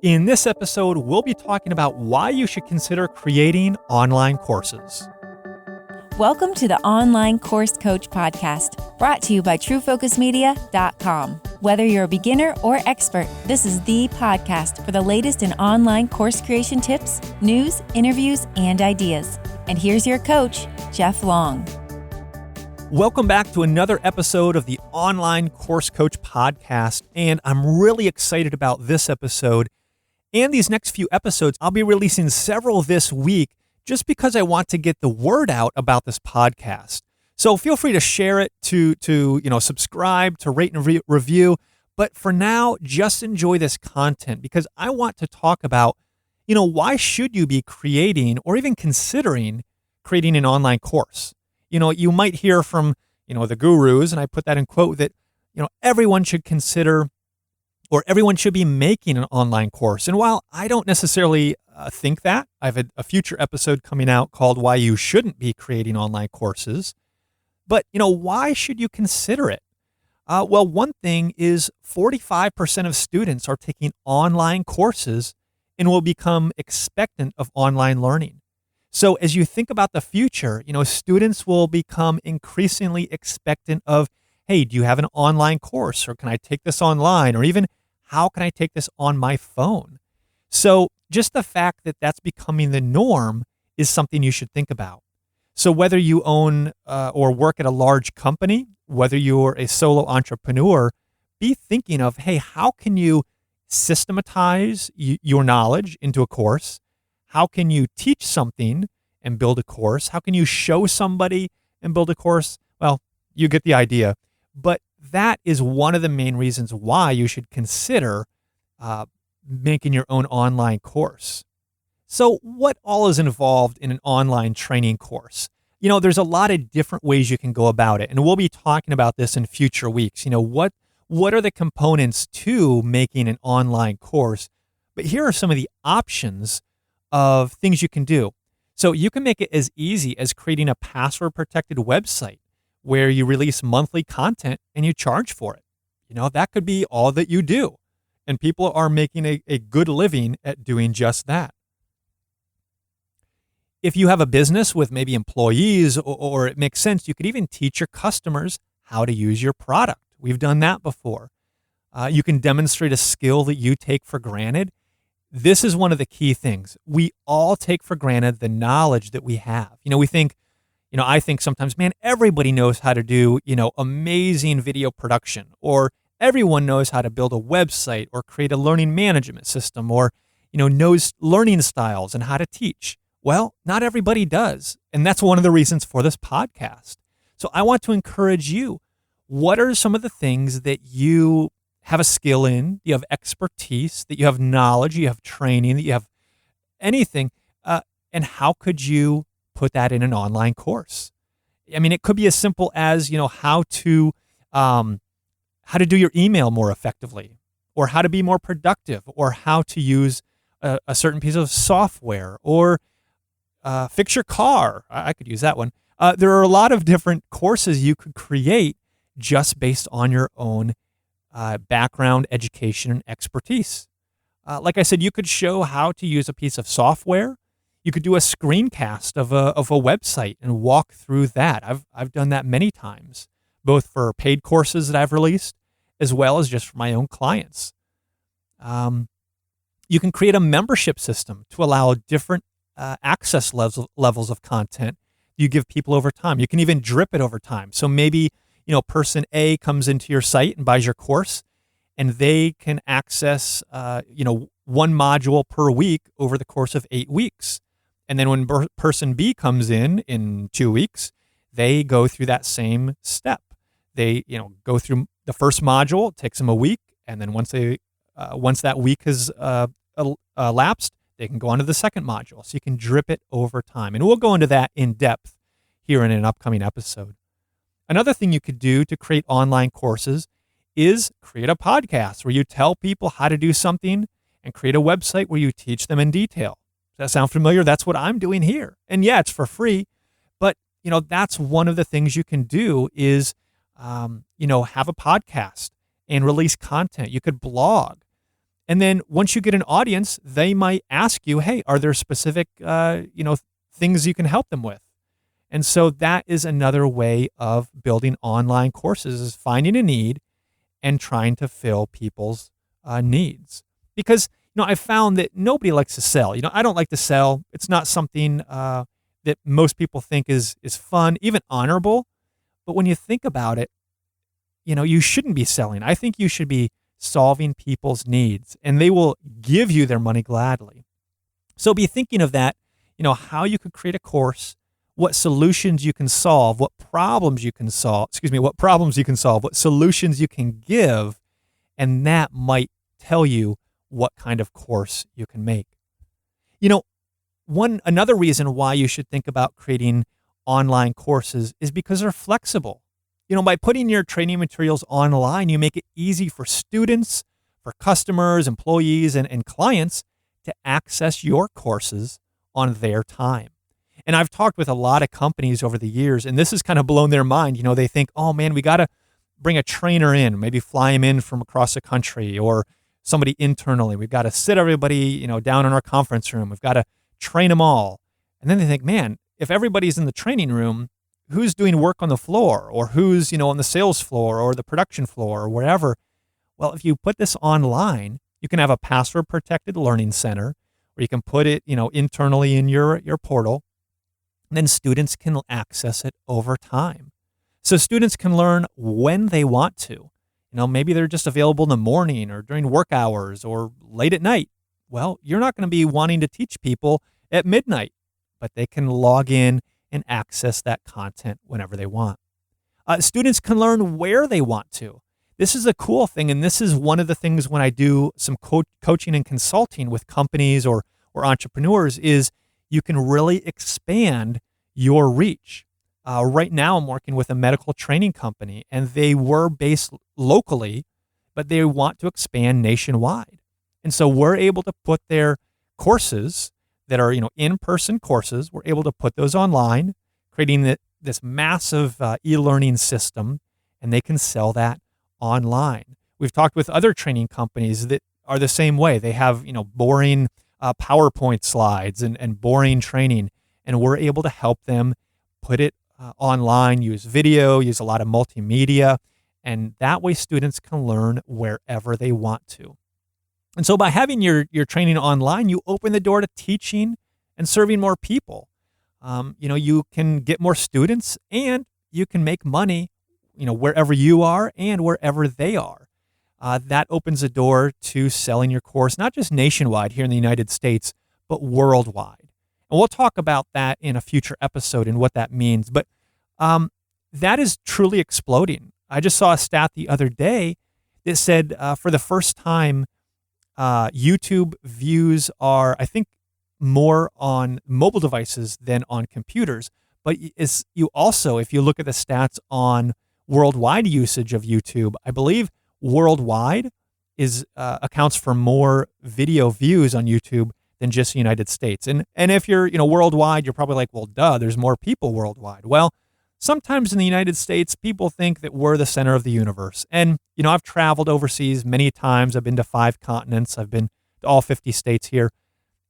In this episode, we'll be talking about why you should consider creating online courses. Welcome to the Online Course Coach Podcast, brought to you by TrueFocusMedia.com. Whether you're a beginner or expert, this is the podcast for the latest in online course creation tips, news, interviews, and ideas. And here's your coach, Jeff Long. Welcome back to another episode of the Online Course Coach Podcast, and I'm really excited about this episode and these next few episodes. I'll be releasing several this week just because I want to get the word out about this podcast. So feel free to share it, to subscribe, to rate and review. But for now, just enjoy this content because I want to talk about, why should you be creating or even considering creating an online course? You might hear from, the gurus, and I put that in quote, that, everyone should consider or everyone should be making an online course. And while I don't necessarily think that, I have a future episode coming out called Why You Shouldn't Be Creating Online Courses. But, why should you consider it? Well, one thing is 45% of students are taking online courses and will become expectant of online learning. So as you think about the future, students will become increasingly expectant of, hey, do you have an online course, or can I take this online, or even how can I take this on my phone? So just the fact that that's becoming the norm is something you should think about. So whether you own or work at a large company, whether you're a solo entrepreneur, be thinking of, hey, how can you systematize your knowledge into a course? How can you teach something and build a course? How can you show somebody and build a course? Well, you get the idea. But that is one of the main reasons why you should consider making your own online course. So what all is involved in an online training course? There's a lot of different ways you can go about it. And we'll be talking about this in future weeks. What are the components to making an online course? But here are some of the options of things you can do. So you can make it as easy as creating a password-protected website where you release monthly content and you charge for it. That could be all that you do. And people are making a good living at doing just that. If you have a business with maybe employees or it makes sense, you could even teach your customers how to use your product. We've done that before. You can demonstrate a skill that you take for granted. This is one of the key things. We all take for granted the knowledge that we have. We think, I think sometimes, man, everybody knows how to do, amazing video production, or everyone knows how to build a website or create a learning management system, or, knows learning styles and how to teach. Well, not everybody does. And that's one of the reasons for this podcast. So I want to encourage you. What are some of the things that you have a skill in, you have expertise, that you have knowledge, you have training, that you have anything, and how could you put that in an online course? I mean, it could be as simple as, how to do your email more effectively, or how to be more productive, or how to use a certain piece of software, or fix your car. I could use that one. There are a lot of different courses you could create just based on your own background, education, and expertise. Like I said, you could show how to use a piece of software. You could do a screencast of a website and walk through that. I've done that many times, both for paid courses that I've released, as well as just for my own clients. You can create a membership system to allow different access levels of content you give people over time. You can even drip it over time. So maybe person A comes into your site and buys your course, and they can access, one module per week over the course of 8 weeks. And then when person B comes in 2 weeks, they go through that same step. They, go through the first module. It takes them a week, and then once that week has elapsed, they can go on to the second module. So you can drip it over time, and we'll go into that in depth here in an upcoming episode. Another thing you could do to create online courses is create a podcast where you tell people how to do something, and create a website where you teach them in detail. Does that sound familiar? That's what I'm doing here. And yeah, it's for free, but that's one of the things you can do is, have a podcast and release content. You could blog. And then once you get an audience, they might ask you, hey, are there specific, things you can help them with? And so that is another way of building online courses, is finding a need and trying to fill people's needs. Because, I found that nobody likes to sell. I don't like to sell. It's not something that most people think is fun, even honorable. But when you think about it, you shouldn't be selling. I think you should be solving people's needs, and they will give you their money gladly. So be thinking of that, how you could create a course, what solutions you can solve, what problems you can solve, what solutions you can give, and that might tell you what kind of course you can make. Another reason why you should think about creating online courses is because they're flexible. By putting your training materials online, you make it easy for students, for customers, employees, and clients to access your courses on their time. And I've talked with a lot of companies over the years, and this has kind of blown their mind. They think, oh man, we got to bring a trainer in, maybe fly him in from across the country, or somebody internally. We've got to sit everybody, down in our conference room. We've got to train them all. And then they think, man, if everybody's in the training room, who's doing work on the floor, or who's, on the sales floor or the production floor or wherever? Well, if you put this online, you can have a password protected learning center, or you can put it, internally in your portal, and then students can access it over time. So students can learn when they want to. Maybe they're just available in the morning or during work hours or late at night. Well, you're not going to be wanting to teach people at midnight, but they can log in and access that content whenever they want. Students can learn where they want to. This is a cool thing, and this is one of the things when I do some coaching and consulting with companies or entrepreneurs, is you can really expand your reach. Right now, I'm working with a medical training company, and they were based locally, but they want to expand nationwide. And so we're able to put their courses that are, in-person courses, we're able to put those online, creating this massive e-learning system, and they can sell that online. We've talked with other training companies that are the same way. They have, boring PowerPoint slides and boring training, and we're able to help them put it online, use video, use a lot of multimedia, and that way students can learn wherever they want to. And so by having your training online, you open the door to teaching and serving more people. You can get more students, and you can make money, wherever you are and wherever they are. That opens the door to selling your course, not just nationwide here in the United States, but worldwide. And we'll talk about that in a future episode and what that means. But that is truly exploding. I just saw a stat the other day that said for the first time, YouTube views are, I think, more on mobile devices than on computers. But if you look at the stats on worldwide usage of YouTube, I believe worldwide accounts for more video views on YouTube than just the United States. And if you're, worldwide, you're probably like, well, duh, there's more people worldwide. Well, sometimes in the United States, people think that we're the center of the universe. And, I've traveled overseas many times. I've been to 5 continents. I've been to all 50 states here.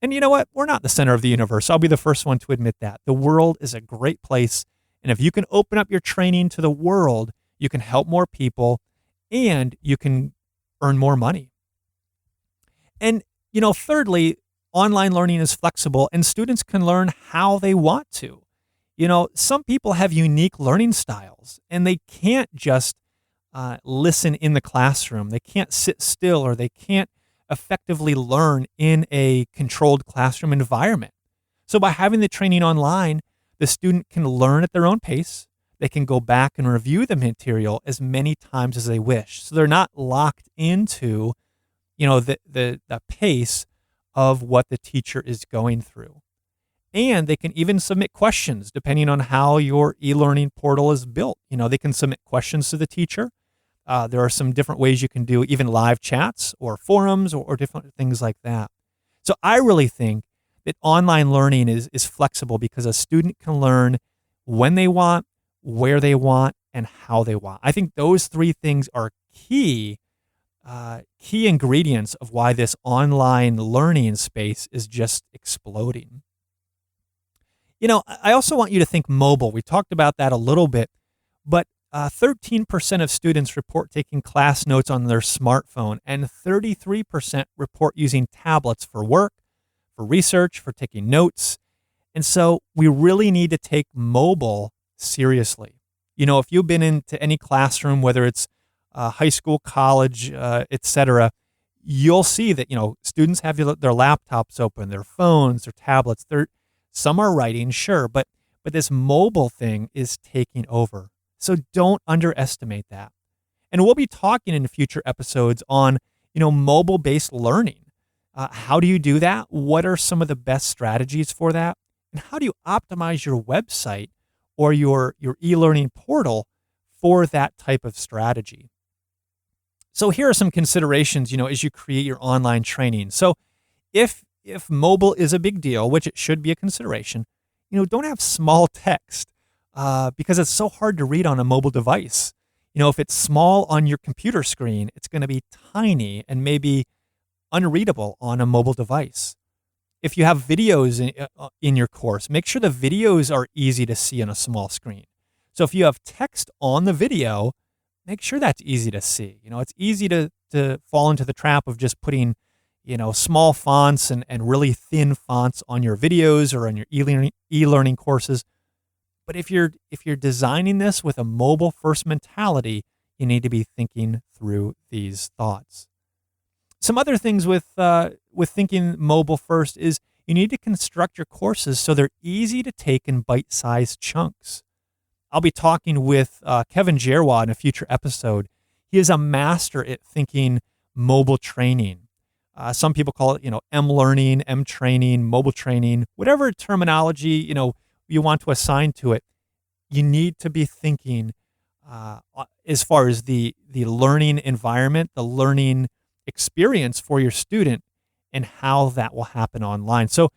And you know what? We're not the center of the universe. I'll be the first one to admit that. The world is a great place. And if you can open up your training to the world, you can help more people and you can earn more money. And, thirdly, online learning is flexible and students can learn how they want to. Some people have unique learning styles and they can't just listen in the classroom. They can't sit still, or they can't effectively learn in a controlled classroom environment. So by having the training online, the student can learn at their own pace. They can go back and review the material as many times as they wish. So they're not locked into, the pace of what the teacher is going through. And they can even submit questions depending on how your e-learning portal is built. They can submit questions to the teacher. There are some different ways you can do even live chats or forums or different things like that. So I really think that online learning is flexible because a student can learn when they want, where they want, and how they want. I think those 3 things are key key ingredients of why this online learning space is just exploding. I also want you to think mobile. We talked about that a little bit, but 13% of students report taking class notes on their smartphone, and 33% report using tablets for work, for research, for taking notes. And so we really need to take mobile seriously. If you've been into any classroom, whether it's high school, college, etc., you'll see that, students have their laptops open, their phones, their tablets. Some are writing, sure, but this mobile thing is taking over. So don't underestimate that. And we'll be talking in future episodes on, mobile-based learning. How do you do that? What are some of the best strategies for that? And how do you optimize your website or your e-learning portal for that type of strategy? So here are some considerations, as you create your online training. So if mobile is a big deal, which it should be a consideration, don't have small text because it's so hard to read on a mobile device. If it's small on your computer screen, it's going to be tiny and maybe unreadable on a mobile device. If you have videos in your course, make sure the videos are easy to see on a small screen. So if you have text on the video, make sure that's easy to see. It's easy to fall into the trap of just putting, small fonts and really thin fonts on your videos or on your e-learning courses. But if you're designing this with a mobile first mentality, you need to be thinking through these thoughts. Some other things with thinking mobile first is you need to construct your courses so they're easy to take in bite-sized chunks. I'll be talking with Kevin Jerwa in a future episode. He is a master at thinking mobile training. Some people call it, M-learning, M-training, mobile training, whatever terminology, you want to assign to it. You need to be thinking as far as the learning environment, the learning experience for your student and how that will happen online. So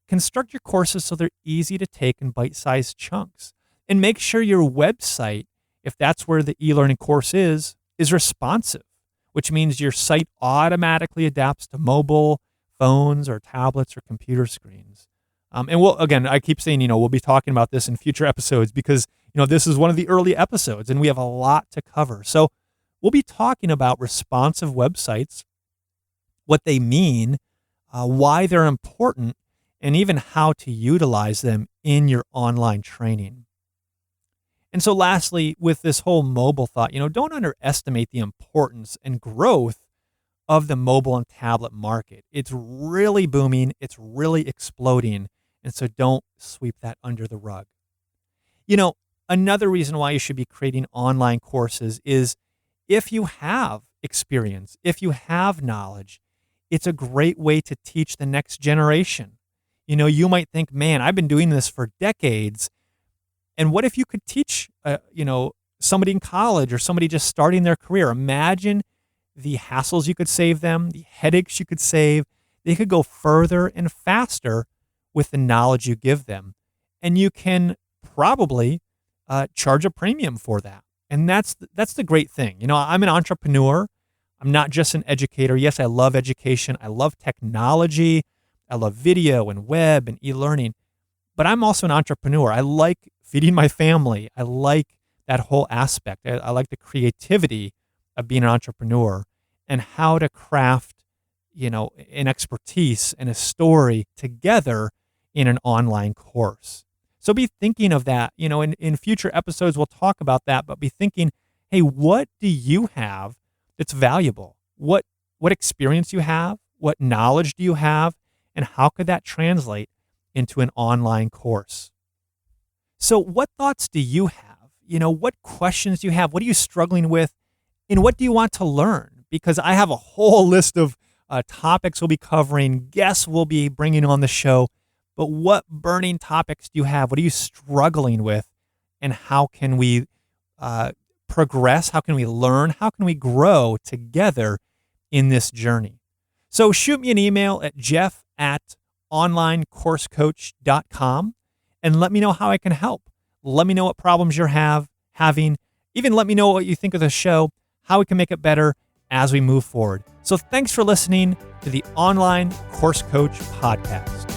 construct your courses so they're easy to take in bite-sized chunks. And make sure your website, if that's where the e-learning course is responsive, which means your site automatically adapts to mobile phones or tablets or computer screens. And I keep saying, we'll be talking about this in future episodes because, this is one of the early episodes and we have a lot to cover. So we'll be talking about responsive websites, what they mean, why they're important, and even how to utilize them in your online training. And so lastly, with this whole mobile thought, don't underestimate the importance and growth of the mobile and tablet market. It's really booming. It's really exploding. And so don't sweep that under the rug. Another reason why you should be creating online courses is if you have experience, if you have knowledge, it's a great way to teach the next generation. You might think, man, I've been doing this for decades. And what if you could teach, somebody in college or somebody just starting their career? Imagine the hassles you could save them, the headaches you could save. They could go further and faster with the knowledge you give them. And you can probably charge a premium for that. And that's the great thing. I'm an entrepreneur. I'm not just an educator. Yes, I love education. I love technology. I love video and web and e-learning. But I'm also an entrepreneur. I like feeding my family. I like that whole aspect. I like the creativity of being an entrepreneur and how to craft, an expertise and a story together in an online course. So be thinking of that. In future episodes, we'll talk about that, but be thinking, hey, what do you have that's valuable? What experience you have? What knowledge do you have? And how could that translate into an online course? So what thoughts do you have? What questions do you have? What are you struggling with? And what do you want to learn? Because I have a whole list of topics we'll be covering, guests we'll be bringing on the show. But what burning topics do you have? What are you struggling with? And how can we progress? How can we learn? How can we grow together in this journey? So shoot me an email at jeff@onlinecoursecoach.com and let me know how I can help. Let me know what problems you're having. Even let me know what you think of the show, how we can make it better. as we move forward. So thanks for listening to the Online Course Coach Podcast.